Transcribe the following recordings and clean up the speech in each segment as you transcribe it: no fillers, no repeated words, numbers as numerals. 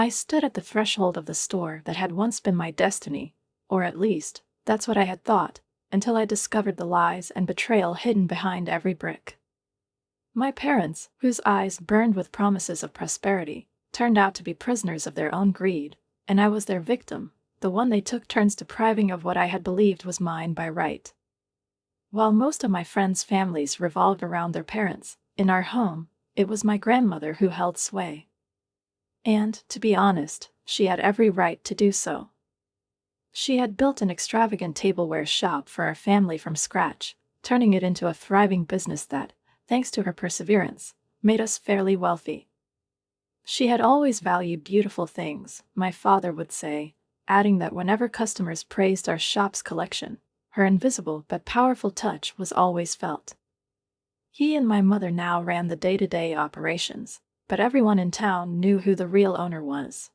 I stood at the threshold of the store that had once been my destiny, or at least, that's what I had thought, until I discovered the lies and betrayal hidden behind every brick. My parents, whose eyes burned with promises of prosperity, turned out to be prisoners of their own greed, and I was their victim, the one they took turns depriving of what I had believed was mine by right. While most of my friends' families revolved around their parents, in our home, it was my grandmother who held sway. And, to be honest, she had every right to do so. She had built an extravagant tableware shop for our family from scratch, turning it into a thriving business that, thanks to her perseverance, made us fairly wealthy. She had always valued beautiful things, my father would say, adding that whenever customers praised our shop's collection, her invisible but powerful touch was always felt. He and my mother now ran the day-to-day operations, but everyone in town knew who the real owner was.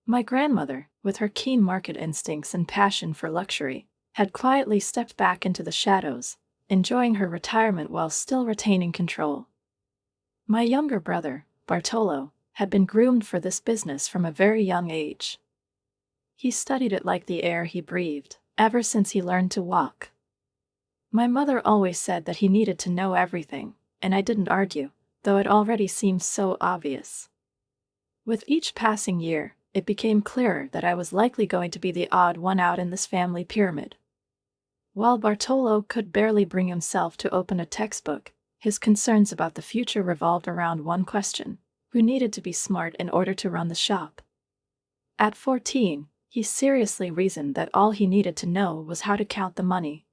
My grandmother, with her keen market instincts and passion for luxury, had quietly stepped back into the shadows, enjoying her retirement while still retaining control. My younger brother, Bartolo, had been groomed for this business from a very young age. He studied it like the air he breathed, ever since he learned to walk. My mother always said that he needed to know everything, and I didn't argue, though it already seemed so obvious. With each passing year, it became clearer that I was likely going to be the odd one out in this family pyramid. While Bartolo could barely bring himself to open a textbook, his concerns about the future revolved around one question: who needed to be smart in order to run the shop? At 14, he seriously reasoned that all he needed to know was how to count the money.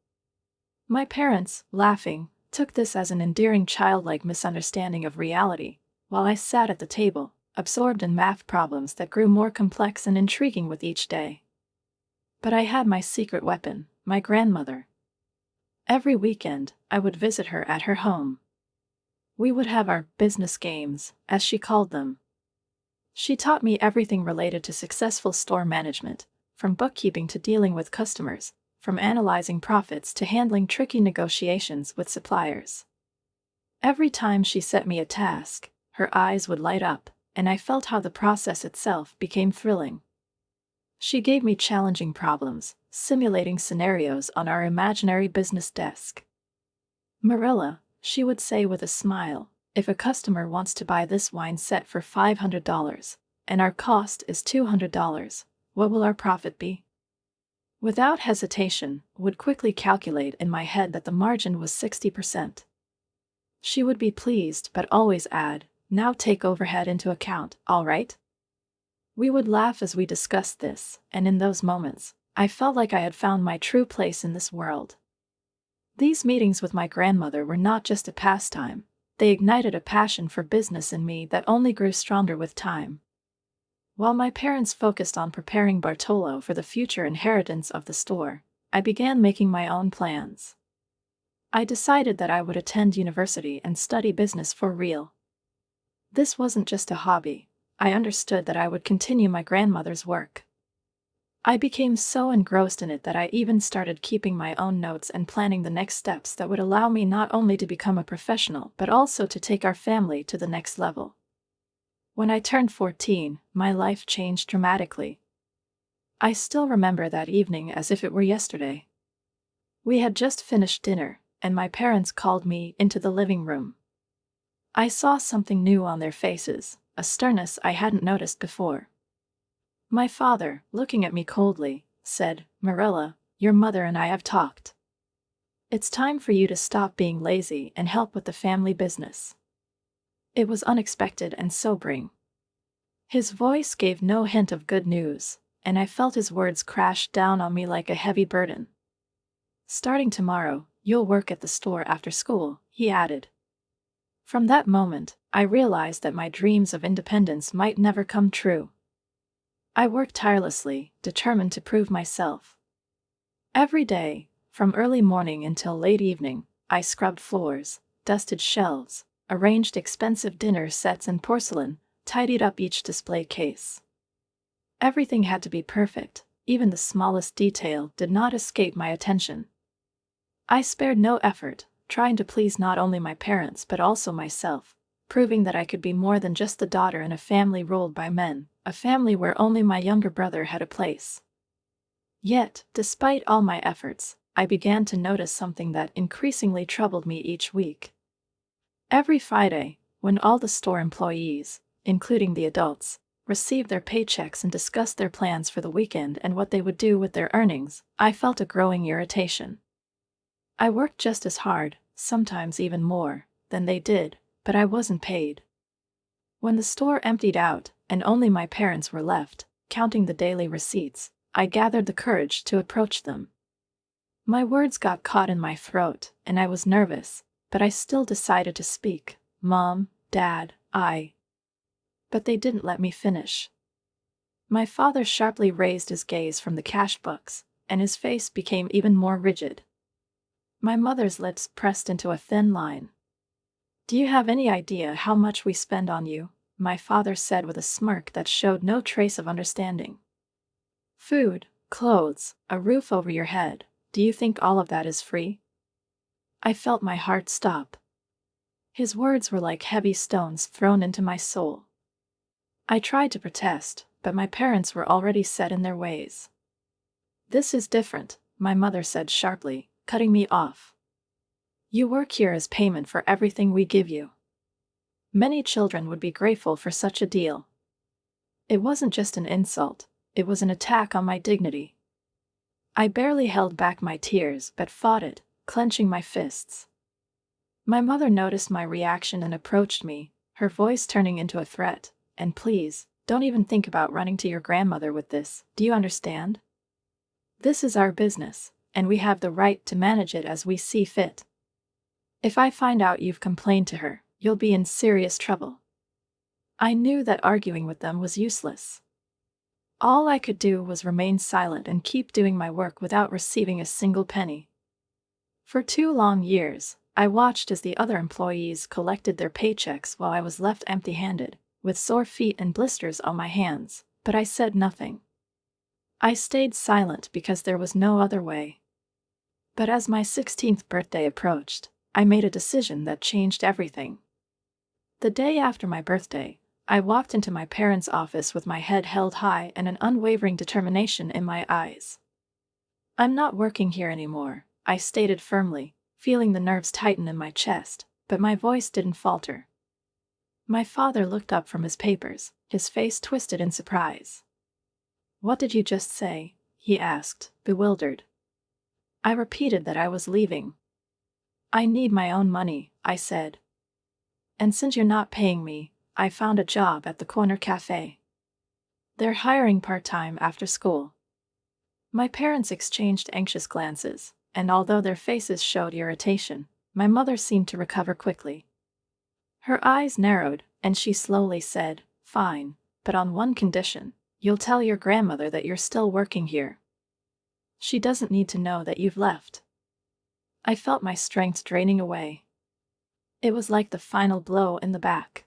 My parents, laughing, took this as an endearing childlike misunderstanding of reality, while I sat at the table, absorbed in math problems that grew more complex and intriguing with each day. But I had my secret weapon, my grandmother. Every weekend, I would visit her at her home. We would have our business games, as she called them. She taught me everything related to successful store management, from bookkeeping to dealing with customers, from analyzing profits to handling tricky negotiations with suppliers. Every time she set me a task, her eyes would light up, and I felt how the process itself became thrilling. She gave me challenging problems, simulating scenarios on our imaginary business desk. "Marilla," she would say with a smile, "if a customer wants to buy this wine set for $500, and our cost is $200, what will our profit be?" Without hesitation, would quickly calculate in my head that the margin was 60%. She would be pleased but always add, "Now take overhead into account, all right?" We would laugh as we discussed this, and in those moments, I felt like I had found my true place in this world. These meetings with my grandmother were not just a pastime, they ignited a passion for business in me that only grew stronger with time. While my parents focused on preparing Bartolo for the future inheritance of the store, I began making my own plans. I decided that I would attend university and study business for real. This wasn't just a hobby. I understood that I would continue my grandmother's work. I became so engrossed in it that I even started keeping my own notes and planning the next steps that would allow me not only to become a professional but also to take our family to the next level. When I turned 14, my life changed dramatically. I still remember that evening as if it were yesterday. We had just finished dinner, and my parents called me into the living room. I saw something new on their faces, a sternness I hadn't noticed before. My father, looking at me coldly, said, "Marilla, your mother and I have talked. It's time for you to stop being lazy and help with the family business." It was unexpected and sobering. His voice gave no hint of good news, and I felt his words crash down on me like a heavy burden. "Starting tomorrow, you'll work at the store after school," he added. From that moment, I realized that my dreams of independence might never come true. I worked tirelessly, determined to prove myself. Every day, from early morning until late evening, I scrubbed floors, dusted shelves, arranged expensive dinner sets and porcelain, tidied up each display case. Everything had to be perfect, even the smallest detail did not escape my attention. I spared no effort, trying to please not only my parents but also myself, proving that I could be more than just the daughter in a family ruled by men, a family where only my younger brother had a place. Yet, despite all my efforts, I began to notice something that increasingly troubled me each week. Every Friday, when all the store employees, including the adults, received their paychecks and discussed their plans for the weekend and what they would do with their earnings, I felt a growing irritation. I worked just as hard, sometimes even more, than they did, but I wasn't paid. When the store emptied out, and only my parents were left, counting the daily receipts, I gathered the courage to approach them. My words got caught in my throat, and I was nervous, but I still decided to speak. Mom, Dad, But they didn't let me finish. My father sharply raised his gaze from the cash books, and his face became even more rigid. My mother's lips pressed into a thin line. "Do you have any idea how much we spend on you?" my father said with a smirk that showed no trace of understanding. "Food, clothes, a roof over your head. Do you think all of that is free?" I felt my heart stop. His words were like heavy stones thrown into my soul. I tried to protest, but my parents were already set in their ways. "This is different," my mother said sharply, cutting me off. "You work here as payment for everything we give you." Many children would be grateful for such a deal. It wasn't just an insult, it was an attack on my dignity. I barely held back my tears but fought it, clenching my fists. My mother noticed my reaction and approached me, her voice turning into a threat. "And please, don't even think about running to your grandmother with this, do you understand? This is our business, and we have the right to manage it as we see fit. If I find out you've complained to her, you'll be in serious trouble." I knew that arguing with them was useless. All I could do was remain silent and keep doing my work without receiving a single penny. For 2 long years, I watched as the other employees collected their paychecks while I was left empty-handed, with sore feet and blisters on my hands, but I said nothing. I stayed silent because there was no other way. But as my 16th birthday approached, I made a decision that changed everything. The day after my birthday, I walked into my parents' office with my head held high and an unwavering determination in my eyes. "I'm not working here anymore," I stated firmly, feeling the nerves tighten in my chest, but my voice didn't falter. My father looked up from his papers, his face twisted in surprise. "What did you just say?" he asked, bewildered. I repeated that I was leaving. "I need my own money," I said. "And since you're not paying me, I found a job at the corner cafe. They're hiring part-time after school." My parents exchanged anxious glances, and although their faces showed irritation, my mother seemed to recover quickly. Her eyes narrowed, and she slowly said, "Fine, but on one condition. You'll tell your grandmother that you're still working here. She doesn't need to know that you've left." I felt my strength draining away. It was like the final blow in the back.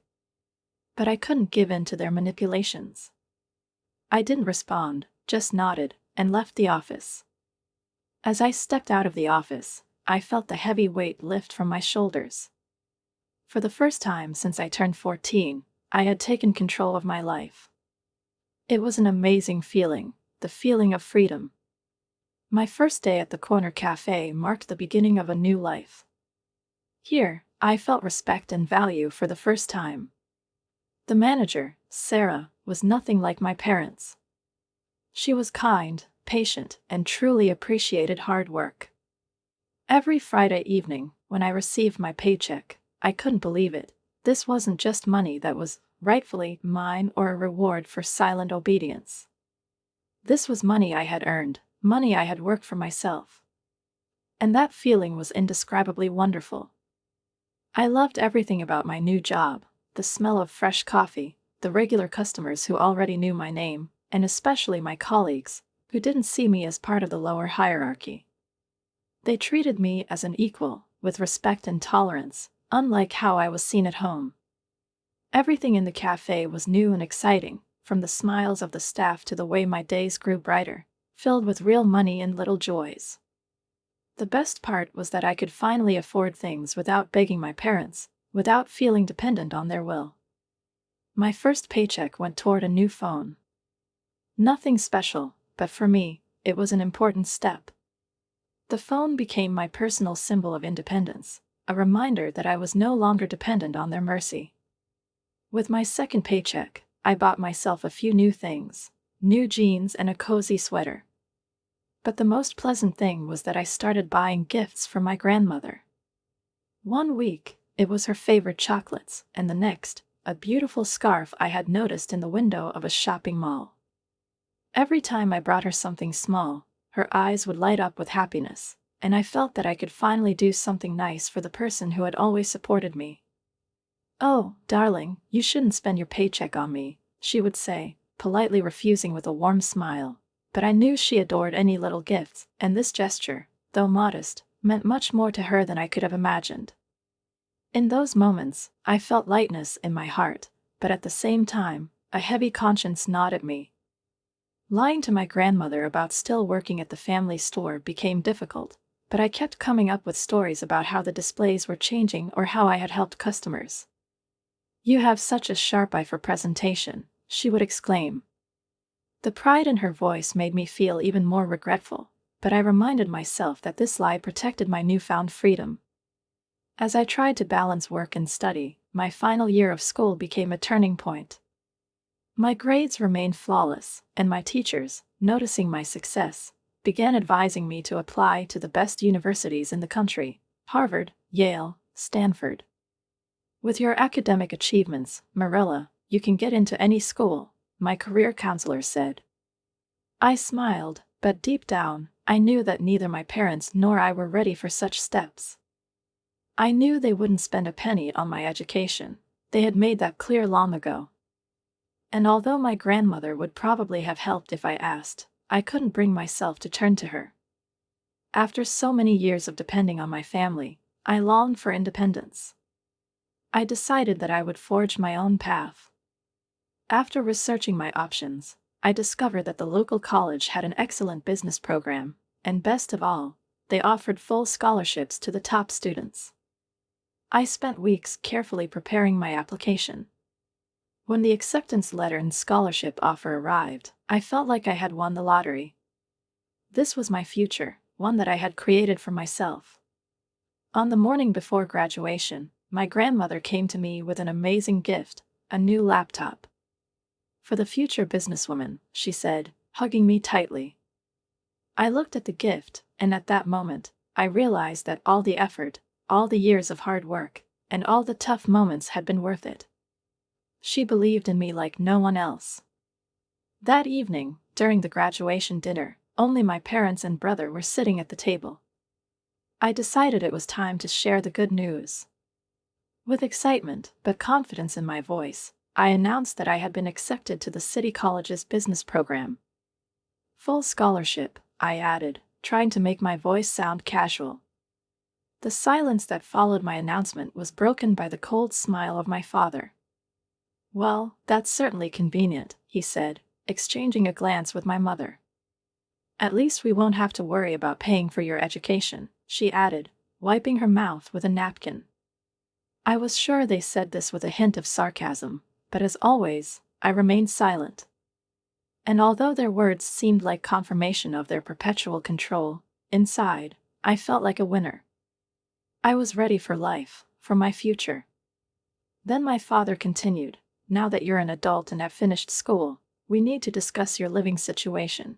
But I couldn't give in to their manipulations. I didn't respond, just nodded, and left the office. As I stepped out of the office, I felt the heavy weight lift from my shoulders. For the first time since I turned 14, I had taken control of my life. It was an amazing feeling, the feeling of freedom. My first day at the corner cafe marked the beginning of a new life. Here, I felt respect and value for the first time. The manager, Sarah, was nothing like my parents. She was kind, patient, and truly appreciated hard work. Every Friday evening, when I received my paycheck, I couldn't believe it. This wasn't just money that was rightfully mine or a reward for silent obedience. This was money I had earned, money I had worked for myself. And that feeling was indescribably wonderful. I loved everything about my new job, the smell of fresh coffee, the regular customers who already knew my name, and especially my colleagues, who didn't see me as part of the lower hierarchy. They treated me as an equal, with respect and tolerance, unlike how I was seen at home. Everything in the cafe was new and exciting, from the smiles of the staff to the way my days grew brighter, filled with real money and little joys. The best part was that I could finally afford things without begging my parents, without feeling dependent on their will. My first paycheck went toward a new phone. Nothing special, but for me, it was an important step. The phone became my personal symbol of independence, a reminder that I was no longer dependent on their mercy. With my second paycheck, I bought myself a few new things, new jeans and a cozy sweater. But the most pleasant thing was that I started buying gifts for my grandmother. One week, it was her favorite chocolates, and the next, a beautiful scarf I had noticed in the window of a shopping mall. Every time I brought her something small, her eyes would light up with happiness, and I felt that I could finally do something nice for the person who had always supported me. "Oh, darling, you shouldn't spend your paycheck on me," she would say, politely refusing with a warm smile. But I knew she adored any little gifts, and this gesture, though modest, meant much more to her than I could have imagined. In those moments, I felt lightness in my heart, but at the same time, a heavy conscience gnawed at me. Lying to my grandmother about still working at the family store became difficult, but I kept coming up with stories about how the displays were changing or how I had helped customers. "You have such a sharp eye for presentation," she would exclaim. The pride in her voice made me feel even more regretful, but I reminded myself that this lie protected my newfound freedom. As I tried to balance work and study, my final year of school became a turning point. My grades remained flawless, and my teachers, noticing my success, began advising me to apply to the best universities in the country: Harvard, Yale, Stanford. "With your academic achievements, Marilla, you can get into any school," my career counselor said. I smiled, but deep down, I knew that neither my parents nor I were ready for such steps. I knew they wouldn't spend a penny on my education. They had made that clear long ago. And although my grandmother would probably have helped if I asked, I couldn't bring myself to turn to her. After so many years of depending on my family, I longed for independence. I decided that I would forge my own path. After researching my options, I discovered that the local college had an excellent business program, and best of all, they offered full scholarships to the top students. I spent weeks carefully preparing my application. When the acceptance letter and scholarship offer arrived, I felt like I had won the lottery. This was my future, one that I had created for myself. On the morning before graduation, my grandmother came to me with an amazing gift: a new laptop. "For the future businesswoman," she said, hugging me tightly. I looked at the gift, and at that moment, I realized that all the effort, all the years of hard work, and all the tough moments had been worth it. She believed in me like no one else. That evening, during the graduation dinner, only my parents and brother were sitting at the table. I decided it was time to share the good news. With excitement, but confidence in my voice, I announced that I had been accepted to the City College's business program. "Full scholarship," I added, trying to make my voice sound casual. The silence that followed my announcement was broken by the cold smile of my father. "Well, that's certainly convenient," he said, exchanging a glance with my mother. "At least we won't have to worry about paying for your education," she added, wiping her mouth with a napkin. I was sure they said this with a hint of sarcasm, but as always, I remained silent. And although their words seemed like confirmation of their perpetual control, inside, I felt like a winner. I was ready for life, for my future. Then my father continued, "Now that you're an adult and have finished school, we need to discuss your living situation."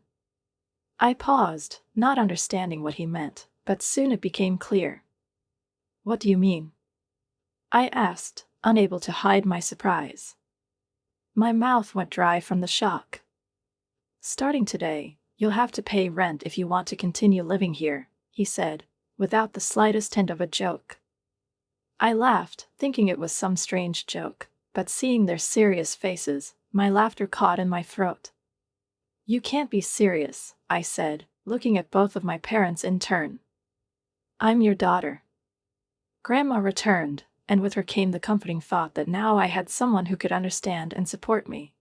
I paused, not understanding what he meant, but soon it became clear. "What do you mean?" I asked, unable to hide my surprise. My mouth went dry from the shock. "Starting today, you'll have to pay rent if you want to continue living here," he said, without the slightest hint of a joke. I laughed, thinking it was some strange joke, but seeing their serious faces, my laughter caught in my throat. "You can't be serious," I said, looking at both of my parents in turn. "I'm your daughter." Grandma returned, and with her came the comforting thought that now I had someone who could understand and support me.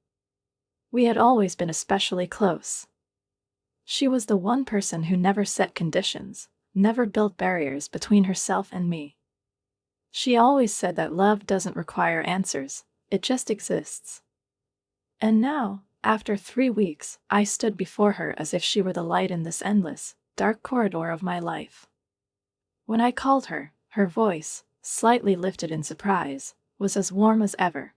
We had always been especially close. She was the one person who never set conditions, never built barriers between herself and me. She always said that love doesn't require answers, it just exists. And now, after 3 weeks, I stood before her as if she were the light in this endless, dark corridor of my life. When I called her, her voice, slightly lifted in surprise, was as warm as ever.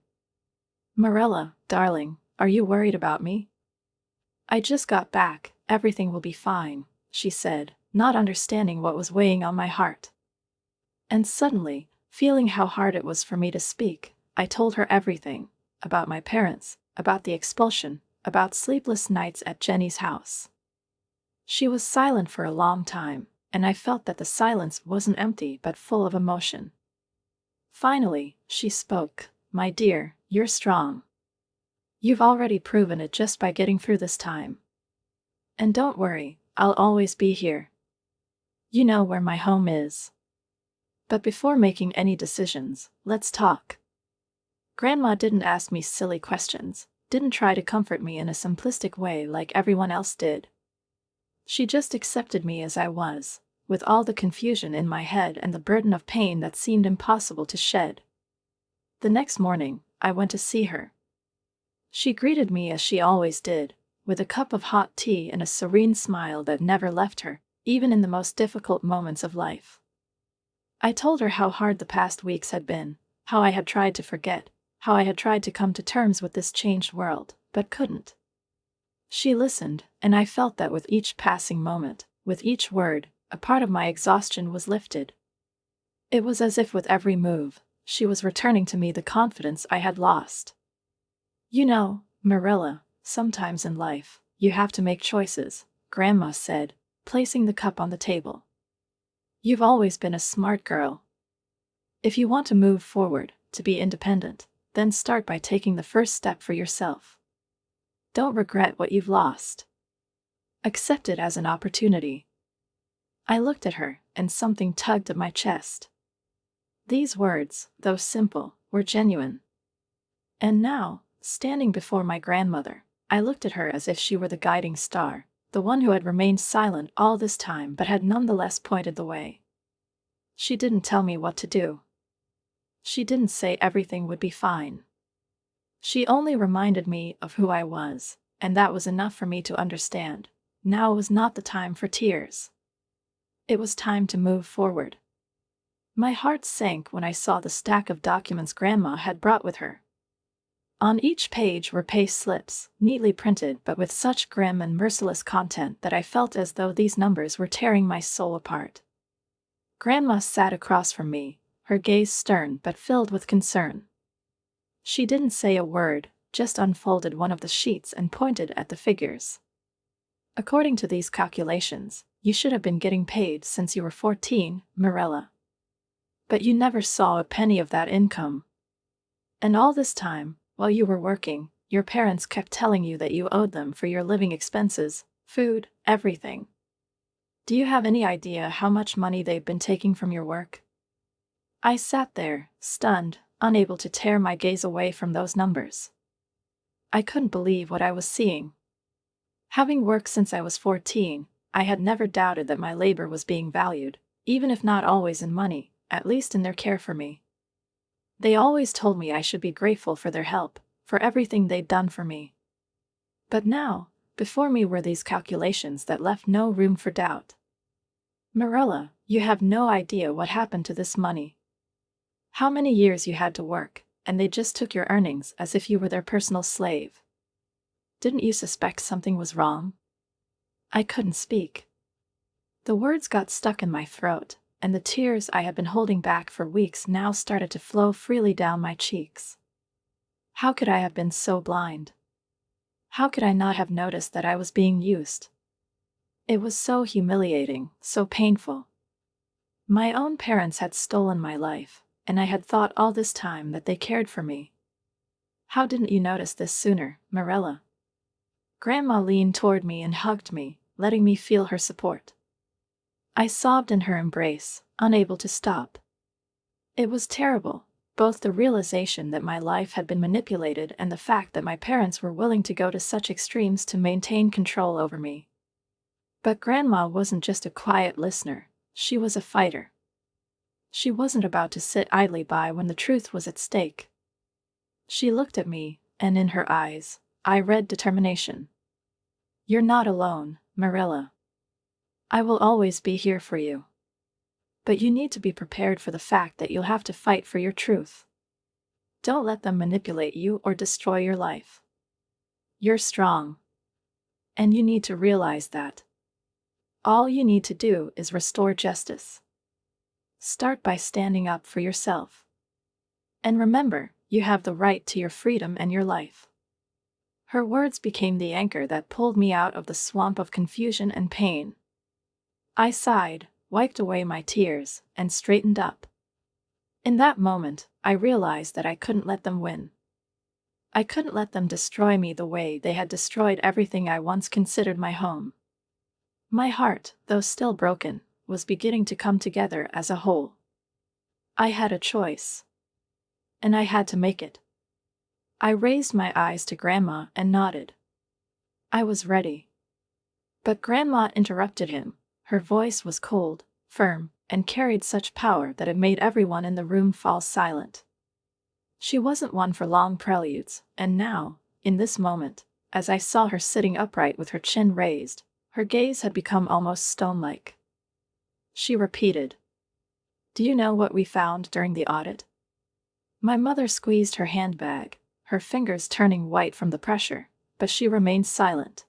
"Marilla, darling, are you worried about me?" "I just got back, everything will be fine," she said, not understanding what was weighing on my heart. And suddenly, feeling how hard it was for me to speak, I told her everything, about my parents, about the expulsion, about sleepless nights at Jenny's house. She was silent for a long time, and I felt that the silence wasn't empty but full of emotion. Finally, she spoke. "My dear, you're strong. You've already proven it just by getting through this time. And don't worry, I'll always be here. You know where my home is. But before making any decisions, let's talk." Grandma didn't ask me silly questions, didn't try to comfort me in a simplistic way like everyone else did. She just accepted me as I was, with all the confusion in my head and the burden of pain that seemed impossible to shed. The next morning, I went to see her. She greeted me as she always did, with a cup of hot tea and a serene smile that never left her, even in the most difficult moments of life. I told her how hard the past weeks had been, how I had tried to forget, how I had tried to come to terms with this changed world, but couldn't. She listened, and I felt that with each passing moment, with each word, a part of my exhaustion was lifted. It was as if with every move, she was returning to me the confidence I had lost. "You know, Marilla, sometimes in life, you have to make choices," Grandma said, placing the cup on the table. "You've always been a smart girl. If you want to move forward, to be independent, then start by taking the first step for yourself. Don't regret what you've lost. Accept it as an opportunity." I looked at her, and something tugged at my chest. These words, though simple, were genuine. And now, standing before my grandmother, I looked at her as if she were the guiding star, the one who had remained silent all this time but had nonetheless pointed the way. She didn't tell me what to do. She didn't say everything would be fine. She only reminded me of who I was, and that was enough for me to understand. Now was not the time for tears. It was time to move forward. My heart sank when I saw the stack of documents Grandma had brought with her. On each page were pay slips, neatly printed but with such grim and merciless content that I felt as though these numbers were tearing my soul apart. Grandma sat across from me, her gaze stern but filled with concern. She didn't say a word, just unfolded one of the sheets and pointed at the figures. "According to these calculations, you should have been getting paid since you were 14, Marilla. But you never saw a penny of that income. And all this time, while you were working, your parents kept telling you that you owed them for your living expenses, food, everything. Do you have any idea how much money they've been taking from your work?" I sat there, stunned, unable to tear my gaze away from those numbers. I couldn't believe what I was seeing. Having worked since I was 14, I had never doubted that my labor was being valued, even if not always in money, at least in their care for me. They always told me I should be grateful for their help, for everything they'd done for me. But now, before me were these calculations that left no room for doubt. "Marilla, you have no idea what happened to this money. How many years you had to work, and they just took your earnings as if you were their personal slave. Didn't you suspect something was wrong?" I couldn't speak. The words got stuck in my throat, and the tears I had been holding back for weeks now started to flow freely down my cheeks. How could I have been so blind? How could I not have noticed that I was being used? It was so humiliating, so painful. My own parents had stolen my life, and I had thought all this time that they cared for me. How didn't you notice this sooner, Marilla? Grandma leaned toward me and hugged me, letting me feel her support. I sobbed in her embrace, unable to stop. It was terrible, both the realization that my life had been manipulated and the fact that my parents were willing to go to such extremes to maintain control over me. But Grandma wasn't just a quiet listener, she was a fighter. She wasn't about to sit idly by when the truth was at stake. She looked at me, and in her eyes, I read determination. "You're not alone, Marilla. I will always be here for you. But you need to be prepared for the fact that you'll have to fight for your truth. Don't let them manipulate you or destroy your life. You're strong. And you need to realize that. All you need to do is restore justice. Start by standing up for yourself. And remember, you have the right to your freedom and your life." Her words became the anchor that pulled me out of the swamp of confusion and pain. I sighed, wiped away my tears, and straightened up. In that moment, I realized that I couldn't let them win. I couldn't let them destroy me the way they had destroyed everything I once considered my home. My heart, though still broken, was beginning to come together as a whole. I had a choice. And I had to make it. I raised my eyes to Grandma and nodded. I was ready. But Grandma interrupted him. Her voice was cold, firm, and carried such power that it made everyone in the room fall silent. She wasn't one for long preludes, and now, in this moment, as I saw her sitting upright with her chin raised, her gaze had become almost stone-like. She repeated, "Do you know what we found during the audit?" My mother squeezed her handbag, her fingers turning white from the pressure, but she remained silent.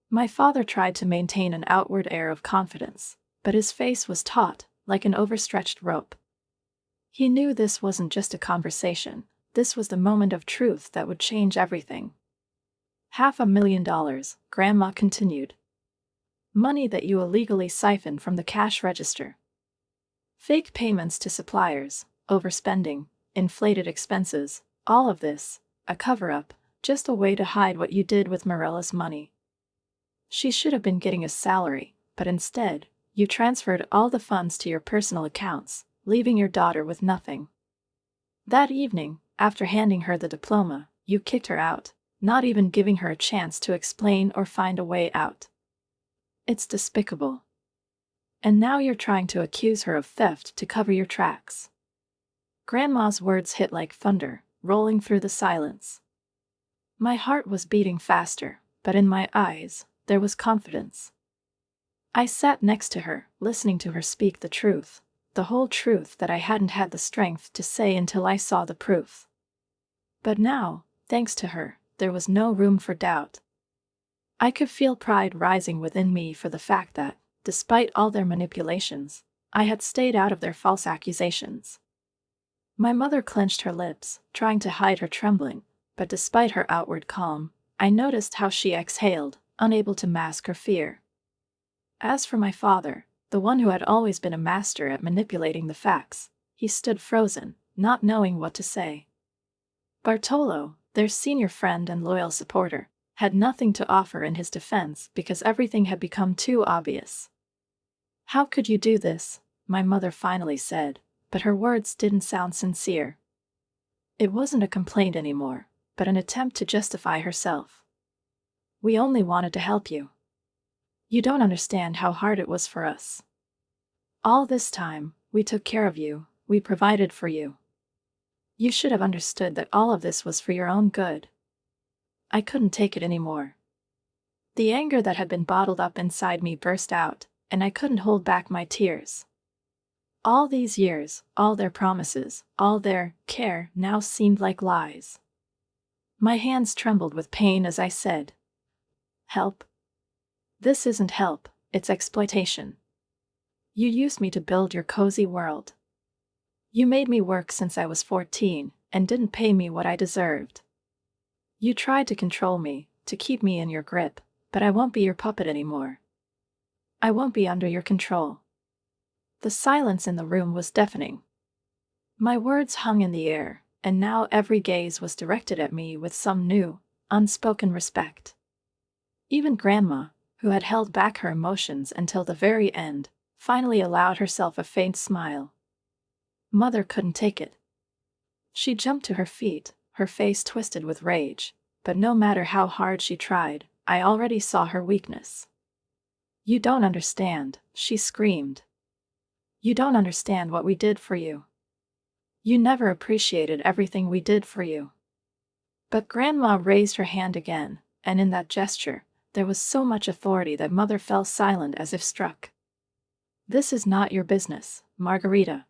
My father tried to maintain an outward air of confidence, but his face was taut, like an overstretched rope. He knew this wasn't just a conversation, this was the moment of truth that would change everything. $500,000, Grandma continued. Money that you illegally siphoned from the cash register. Fake payments to suppliers, overspending, inflated expenses, all of this, a cover-up, just a way to hide what you did with Marilla's money. She should have been getting a salary, but instead, you transferred all the funds to your personal accounts, leaving your daughter with nothing. That evening, after handing her the diploma, you kicked her out, not even giving her a chance to explain or find a way out. It's despicable. And now you're trying to accuse her of theft to cover your tracks. Grandma's words hit like thunder, rolling through the silence. My heart was beating faster, but in my eyes, there was confidence. I sat next to her, listening to her speak the truth, the whole truth that I hadn't had the strength to say until I saw the proof. But now, thanks to her, there was no room for doubt. I could feel pride rising within me for the fact that, despite all their manipulations, I had stayed out of their false accusations. My mother clenched her lips, trying to hide her trembling, but despite her outward calm, I noticed how she exhaled, unable to mask her fear. As for my father, the one who had always been a master at manipulating the facts, he stood frozen, not knowing what to say. Bartolo, their senior friend and loyal supporter, had nothing to offer in his defense because everything had become too obvious. "How could you do this?" my mother finally said, but her words didn't sound sincere. It wasn't a complaint anymore, but an attempt to justify herself. "We only wanted to help you. You don't understand how hard it was for us. All this time, we took care of you, we provided for you. You should have understood that all of this was for your own good." I couldn't take it anymore. The anger that had been bottled up inside me burst out, and I couldn't hold back my tears. All these years, all their promises, all their care now seemed like lies. My hands trembled with pain as I said, "Help? This isn't help, it's exploitation. You used me to build your cozy world. You made me work since I was 14 and didn't pay me what I deserved. You tried to control me, to keep me in your grip, but I won't be your puppet anymore. I won't be under your control." The silence in the room was deafening. My words hung in the air, and now every gaze was directed at me with some new, unspoken respect. Even Grandma, who had held back her emotions until the very end, finally allowed herself a faint smile. Mother couldn't take it. She jumped to her feet, her face twisted with rage, but no matter how hard she tried, I already saw her weakness. "You don't understand," she screamed. You don't understand what we did for you. You never appreciated everything we did for you." But Grandma raised her hand again, and in that gesture, there was so much authority that Mother fell silent as if struck. "This is not your business, Margarita.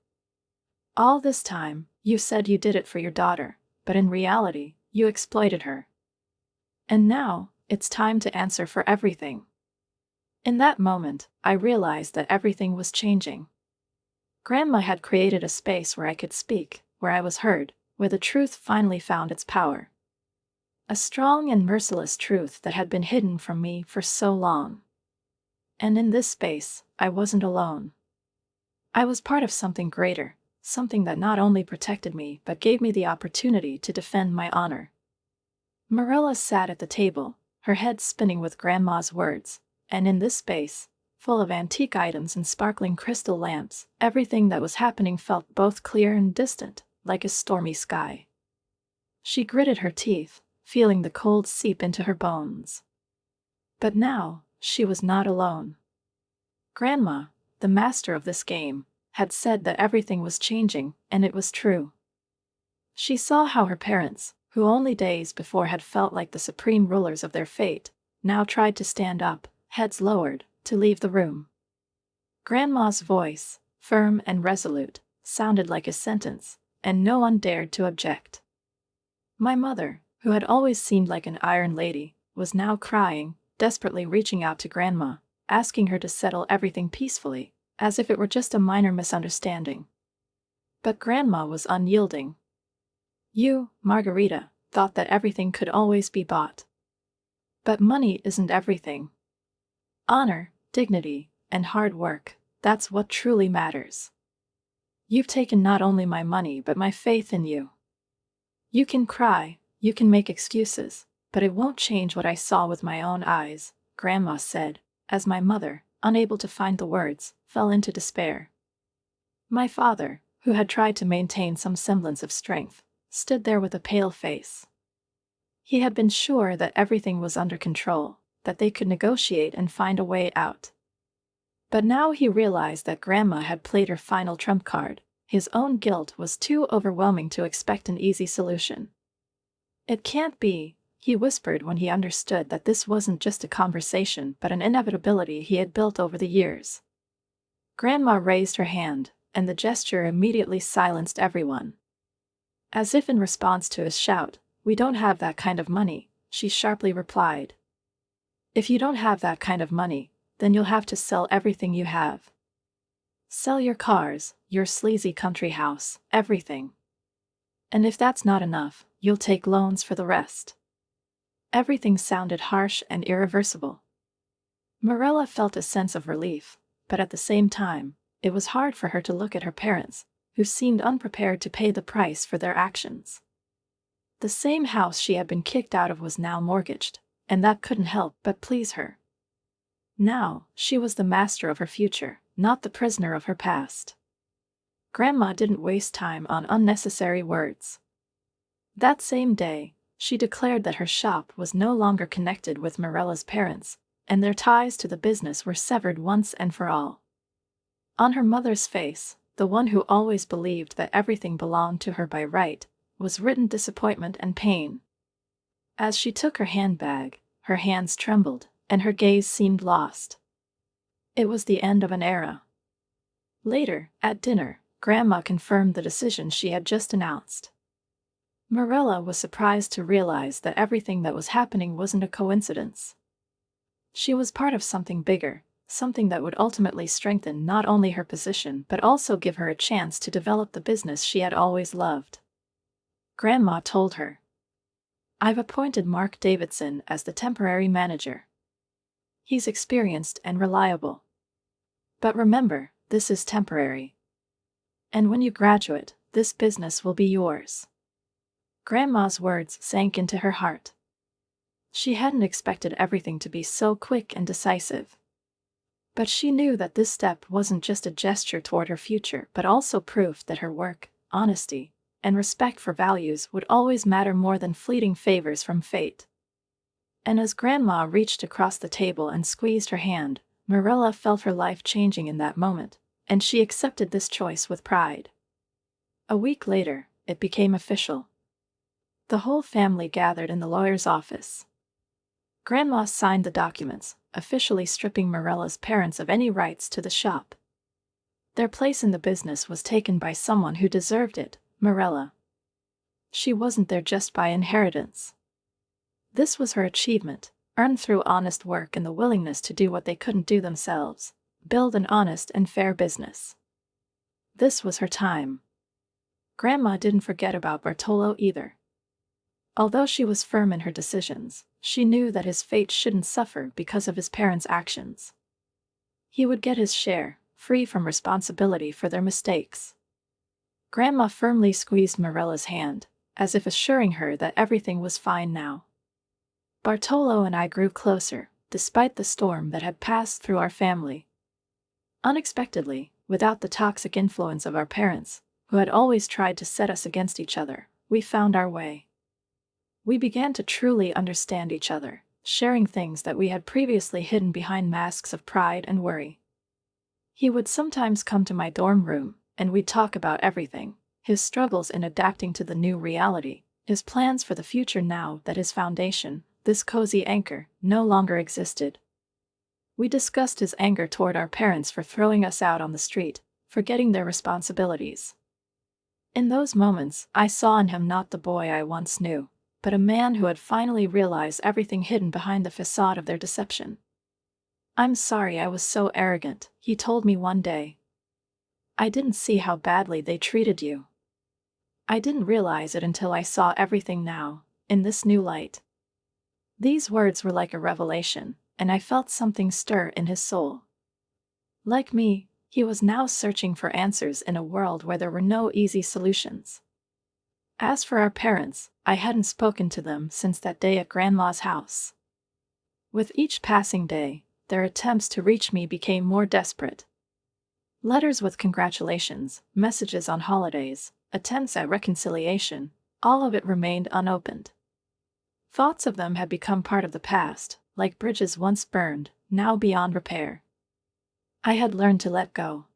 All this time, you said you did it for your daughter, but in reality, you exploited her. And now, it's time to answer for everything." In that moment, I realized that everything was changing. Grandma had created a space where I could speak, where I was heard, where the truth finally found its power. A strong and merciless truth that had been hidden from me for so long. And in this space, I wasn't alone. I was part of something greater, something that not only protected me but gave me the opportunity to defend my honor. Marilla sat at the table, her head spinning with Grandma's words, and in this space, full of antique items and sparkling crystal lamps, everything that was happening felt both clear and distant, like a stormy sky. She gritted her teeth, feeling the cold seep into her bones. But now, she was not alone. Grandma, the master of this game, had said that everything was changing, and it was true. She saw how her parents, who only days before had felt like the supreme rulers of their fate, now tried to stand up, heads lowered, to leave the room. Grandma's voice, firm and resolute, sounded like a sentence, and no one dared to object. My mother, who had always seemed like an iron lady, was now crying, desperately reaching out to Grandma, asking her to settle everything peacefully, as if it were just a minor misunderstanding. But Grandma was unyielding. "You, Margarita, thought that everything could always be bought. But money isn't everything. Honor, dignity, and hard work, that's what truly matters. You've taken not only my money but my faith in you. You can cry, you can make excuses, but it won't change what I saw with my own eyes," Grandma said, as my mother, unable to find the words, fell into despair. My father, who had tried to maintain some semblance of strength, stood there with a pale face. He had been sure that everything was under control, that they could negotiate and find a way out. But now he realized that Grandma had played her final trump card. His own guilt was too overwhelming to expect an easy solution. "It can't be," he whispered when he understood that this wasn't just a conversation but an inevitability he had built over the years. Grandma raised her hand, and the gesture immediately silenced everyone. As if in response to his shout, "We don't have that kind of money," she sharply replied. "If you don't have that kind of money, then you'll have to sell everything you have. Sell your cars, your sleazy country house, everything. And if that's not enough, you'll take loans for the rest." Everything sounded harsh and irreversible. Marilla felt a sense of relief, but at the same time, it was hard for her to look at her parents, who seemed unprepared to pay the price for their actions. The same house she had been kicked out of was now mortgaged, and that couldn't help but please her. Now, she was the master of her future, not the prisoner of her past. Grandma didn't waste time on unnecessary words. That same day, she declared that her shop was no longer connected with Marilla's parents, and their ties to the business were severed once and for all. On her mother's face, the one who always believed that everything belonged to her by right, was written disappointment and pain. As she took her handbag, her hands trembled, and her gaze seemed lost. It was the end of an era. Later, at dinner, Grandma confirmed the decision she had just announced. Marilla was surprised to realize that everything that was happening wasn't a coincidence. She was part of something bigger, something that would ultimately strengthen not only her position but also give her a chance to develop the business she had always loved. Grandma told her, "I've appointed Mark Davidson as the temporary manager. He's experienced and reliable. But remember, this is temporary. And when you graduate, this business will be yours." Grandma's words sank into her heart. She hadn't expected everything to be so quick and decisive. But she knew that this step wasn't just a gesture toward her future but also proof that her work, honesty, and respect for values would always matter more than fleeting favors from fate. And as Grandma reached across the table and squeezed her hand, Marilla felt her life changing in that moment, and she accepted this choice with pride. A week later, it became official. The whole family gathered in the lawyer's office. Grandma signed the documents, officially stripping Morella's parents of any rights to the shop. Their place in the business was taken by someone who deserved it, Morella. She wasn't there just by inheritance. This was her achievement, earned through honest work and the willingness to do what they couldn't do themselves, build an honest and fair business. This was her time. Grandma didn't forget about Bartolo either. Although she was firm in her decisions, she knew that his fate shouldn't suffer because of his parents' actions. He would get his share, free from responsibility for their mistakes. Grandma firmly squeezed Morella's hand, as if assuring her that everything was fine now. Bartolo and I grew closer, despite the storm that had passed through our family. Unexpectedly, without the toxic influence of our parents, who had always tried to set us against each other, we found our way. We began to truly understand each other, sharing things that we had previously hidden behind masks of pride and worry. He would sometimes come to my dorm room, and we'd talk about everything, his struggles in adapting to the new reality, his plans for the future now that his foundation, this cozy anchor, no longer existed. We discussed his anger toward our parents for throwing us out on the street, forgetting their responsibilities. In those moments, I saw in him not the boy I once knew, but a man who had finally realized everything hidden behind the facade of their deception. "I'm sorry I was so arrogant," he told me one day. "I didn't see how badly they treated you. I didn't realize it until I saw everything now, in this new light." These words were like a revelation, and I felt something stir in his soul. Like me, he was now searching for answers in a world where there were no easy solutions. As for our parents, I hadn't spoken to them since that day at Grandma's house. With each passing day, their attempts to reach me became more desperate. Letters with congratulations, messages on holidays, attempts at reconciliation, all of it remained unopened. Thoughts of them had become part of the past, like bridges once burned, now beyond repair. I had learned to let go.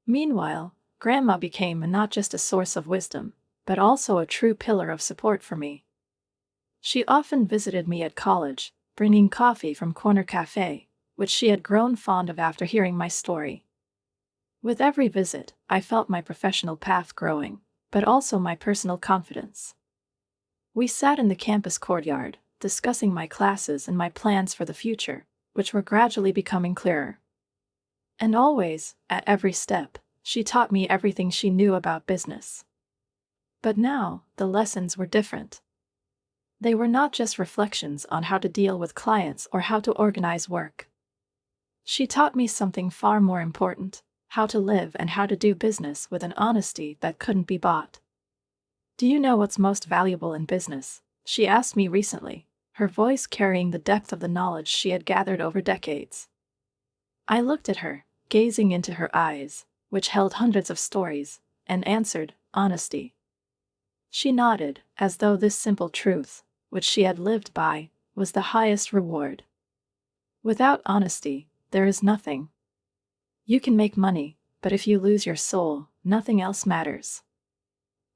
Meanwhile, Grandma became not just a source of wisdom, but also a true pillar of support for me. She often visited me at college, bringing coffee from Corner Cafe, which she had grown fond of after hearing my story. With every visit, I felt my professional path growing, but also my personal confidence. We sat in the campus courtyard, discussing my classes and my plans for the future, which were gradually becoming clearer. And always, at every step, she taught me everything she knew about business. But now, the lessons were different. They were not just reflections on how to deal with clients or how to organize work. She taught me something far more important: how to live and how to do business with an honesty that couldn't be bought. "Do you know what's most valuable in business?" she asked me recently, her voice carrying the depth of the knowledge she had gathered over decades. I looked at her, gazing into her eyes, which held hundreds of stories, and answered, "Honesty." She nodded, as though this simple truth, which she had lived by, was the highest reward. Without honesty, there is nothing. You can make money, but if you lose your soul, nothing else matters.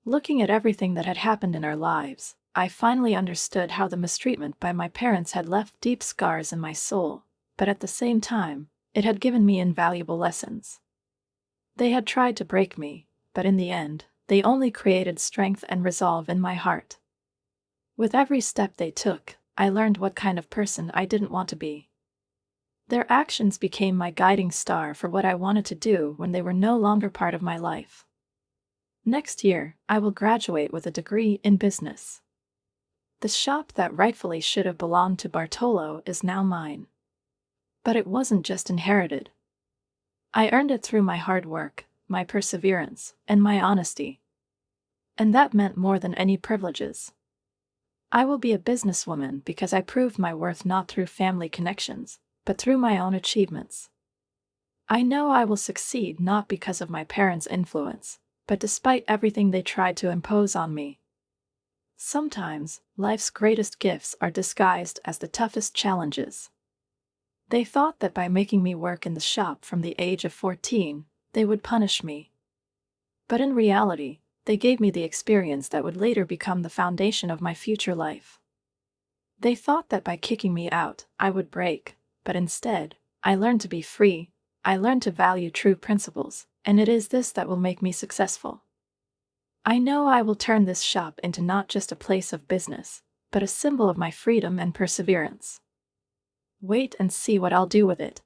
Looking at everything that had happened in our lives, I finally understood how the mistreatment by my parents had left deep scars in my soul, but at the same time, it had given me invaluable lessons. They had tried to break me, but in the end, they only created strength and resolve in my heart. With every step they took, I learned what kind of person I didn't want to be. Their actions became my guiding star for what I wanted to do when they were no longer part of my life. Next year, I will graduate with a degree in business. The shop that rightfully should have belonged to Bartolo is now mine. But it wasn't just inherited. I earned it through my hard work, my perseverance, and my honesty. And that meant more than any privileges. I will be a businesswoman because I proved my worth not through family connections, but through my own achievements. I know I will succeed not because of my parents' influence, but despite everything they tried to impose on me. Sometimes, life's greatest gifts are disguised as the toughest challenges. They thought that by making me work in the shop from the age of 14, they would punish me. But in reality, they gave me the experience that would later become the foundation of my future life. They thought that by kicking me out, I would break, but instead, I learned to be free, I learned to value true principles, and it is this that will make me successful. I know I will turn this shop into not just a place of business, but a symbol of my freedom and perseverance. Wait and see what I'll do with it.